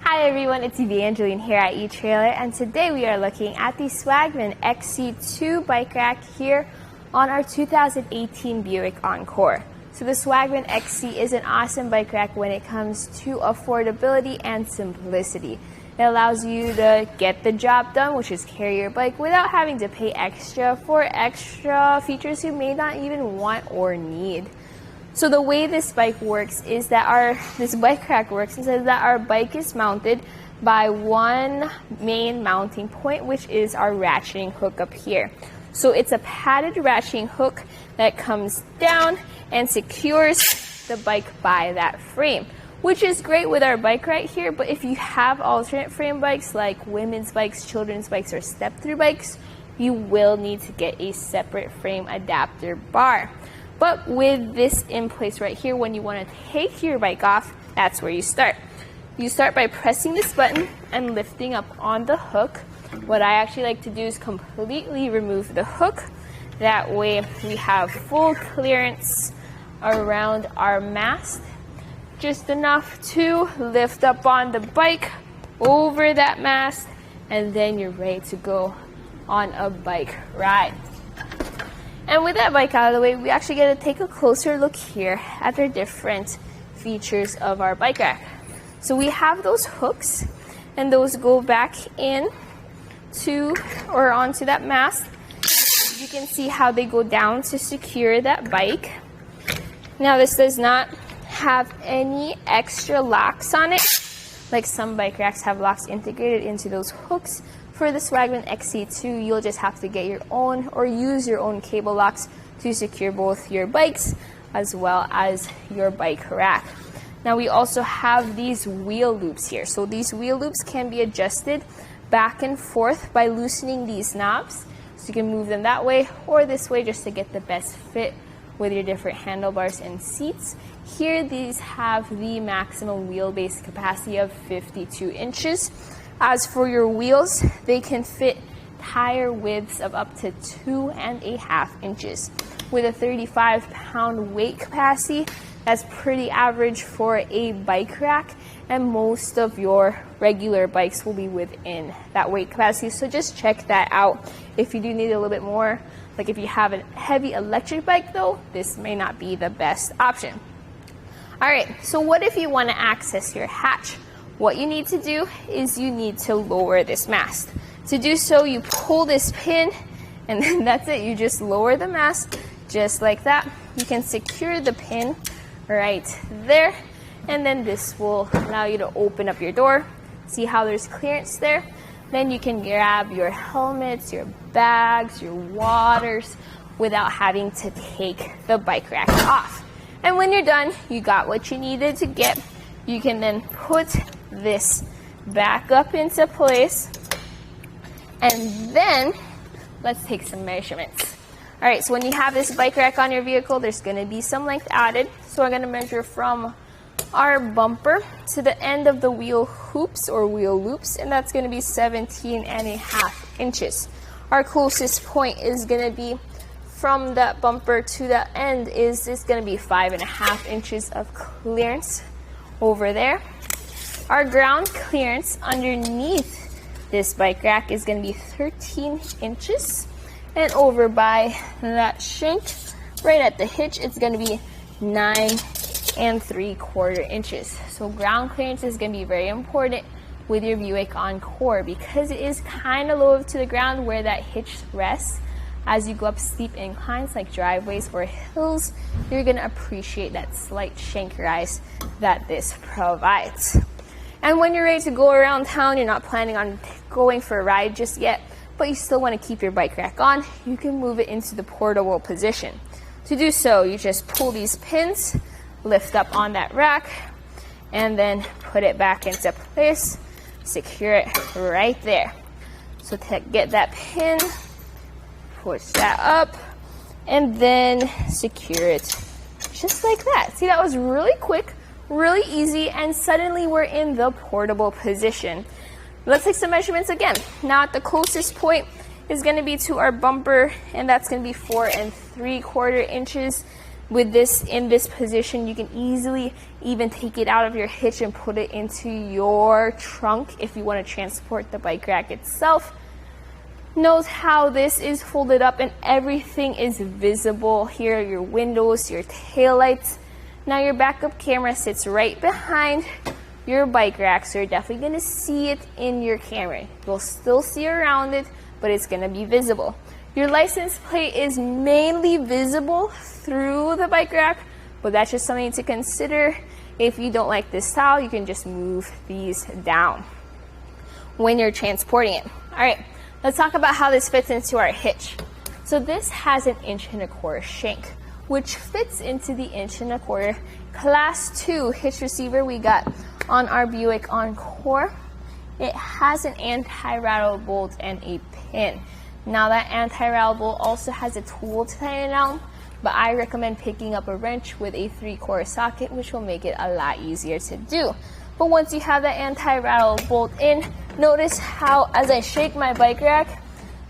Hi everyone, it's Evangeline here at eTrailer, and today we are looking at the Swagman XC2 Bike Rack here on our 2018 Buick Encore. So the Swagman XC is an awesome bike rack when it comes to affordability and simplicity. It allows you to get the job done, which is carry your bike without having to pay extra for extra features you may not even want or need. So the way this bike works is that this bike rack works is that our bike is mounted by one main mounting point, which is our ratcheting hook up here. So it's a padded ratcheting hook that comes down and secures the bike by that frame, which is great with our bike right here. But if you have alternate frame bikes like women's bikes, children's bikes, or step-through bikes, you will need to get a separate frame adapter bar. But with this in place right here, when you want to take your bike off, that's where you start. You start by pressing this button and lifting up on the hook. What I actually like to do is completely remove the hook. That way we have full clearance around our mast, just enough to lift up on the bike over that mast, and then you're ready to go on a bike ride. And with that bike out of the way, we actually get to take a closer look here at the different features of our bike rack. So we have those hooks, and those go back in onto that mast. You can see how they go down to secure that bike. Now this does not have any extra locks on it. Like some bike racks have locks integrated into those hooks. For the Swagman XC2, you'll just have to get your own or use your own cable locks to secure both your bikes as well as your bike rack. Now we also have these wheel loops here. So these wheel loops can be adjusted back and forth by loosening these knobs. So you can move them that way or this way just to get the best fit with your different handlebars and seats. Here these have the maximum wheelbase capacity of 52 inches. As for your wheels, they can fit tire widths of up to 2.5 inches. With a 35-pound weight capacity, that's pretty average for a bike rack, and most of your regular bikes will be within that weight capacity. So just check that out if you do need a little bit more. Like if you have a heavy electric bike though, this may not be the best option. All right, so what if you want to access your hatch? What you need to do is you need to lower this mast. To do so, you pull this pin, and then that's it. You just lower the mast just like that. You can secure the pin right there, and then this will allow you to open up your door. See how there's clearance there? Then you can grab your helmets, your bags, your waters without having to take the bike rack off. And when you're done, you got what you needed to get. You can then put this back up into place, and then let's take some measurements. All right, so when you have this bike rack on your vehicle, there's going to be some length added. So I'm going to measure from our bumper to the end of the wheel hoops or wheel loops, and that's going to be 17.5 inches. Our closest point is going to be from that bumper to the end is going to be 5.5 inches of clearance over there. Our ground clearance underneath this bike rack is going to be 13 inches, and over by that shank right at the hitch, it's going to be 9 3/4 inches. So ground clearance is going to be very important with your Buick Encore because it is kind of low to the ground where that hitch rests. As you go up steep inclines like driveways or hills, you're going to appreciate that slight shank rise that this provides. And when you're ready to go around town, you're not planning on going for a ride just yet, but you still want to keep your bike rack on, you can move it into the portable position. To do so, you just pull these pins, lift up on that rack, and then put it back into place, secure it right there. So to get that pin, push that up, and then secure it just like that. See, that was really quick, really easy, and suddenly we're in the portable position. Let's take some measurements again. Now at the closest point is going to be to our bumper, and that's going to be 4 3/4 inches. With this in this position, you can easily even take it out of your hitch and put it into your trunk if you want to transport the bike rack itself. Note how this is folded up and everything is visible. Here are your windows, your taillights. Now your backup camera sits right behind your bike rack, so you're definitely going to see it in your camera. You'll still see around it, but it's going to be visible. Your license plate is mainly visible through the bike rack, but that's just something to consider. If you don't like this style, you can just move these down when you're transporting it. All right, let's talk about how this fits into our hitch. So this has an 1.25" shank, which fits into the 1.25" Class 2 hitch receiver we got on our Buick Encore. It has an anti-rattle bolt and a pin. Now that anti-rattle bolt also has a tool to tighten it down, but I recommend picking up a wrench with a 3/4 socket, which will make it a lot easier to do. But once you have that anti-rattle bolt in, notice how as I shake my bike rack,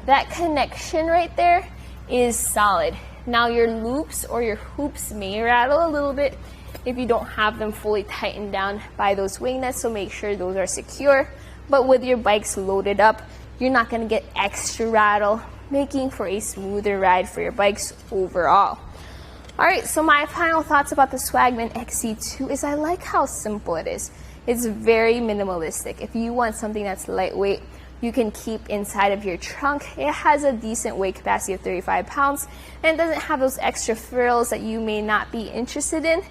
that connection right there is solid. Now your loops or your hoops may rattle a little bit if you don't have them fully tightened down by those wing nuts, so make sure those are secure. But with your bikes loaded up, you're not going to get extra rattle, making for a smoother ride for your bikes overall. Alright, so my final thoughts about the Swagman XC2 is I like how simple it is. It's very minimalistic. If you want something that's lightweight, you can keep inside of your trunk. It has a decent weight capacity of 35 pounds and it doesn't have those extra frills that you may not be interested in.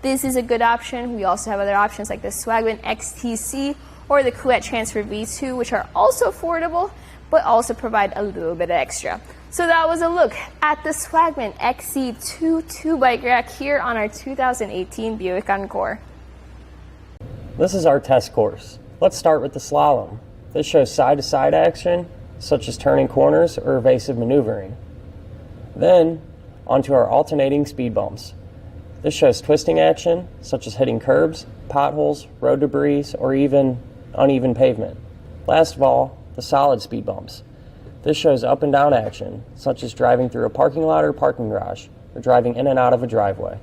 This is a good option. We also have other options like the Swagman XC or the Kuat Transfer V2, which are also affordable, but also provide a little bit extra. So that was a look at the Swagman XC2 Bike Rack here on our 2018 Buick Encore. This is our test course. Let's start with the slalom. This shows side-to-side action, such as turning corners or evasive maneuvering. Then, onto our alternating speed bumps. This shows twisting action, such as hitting curbs, potholes, road debris, or even uneven pavement. Last of all, the solid speed bumps. This shows up and down action, such as driving through a parking lot or parking garage, or driving in and out of a driveway.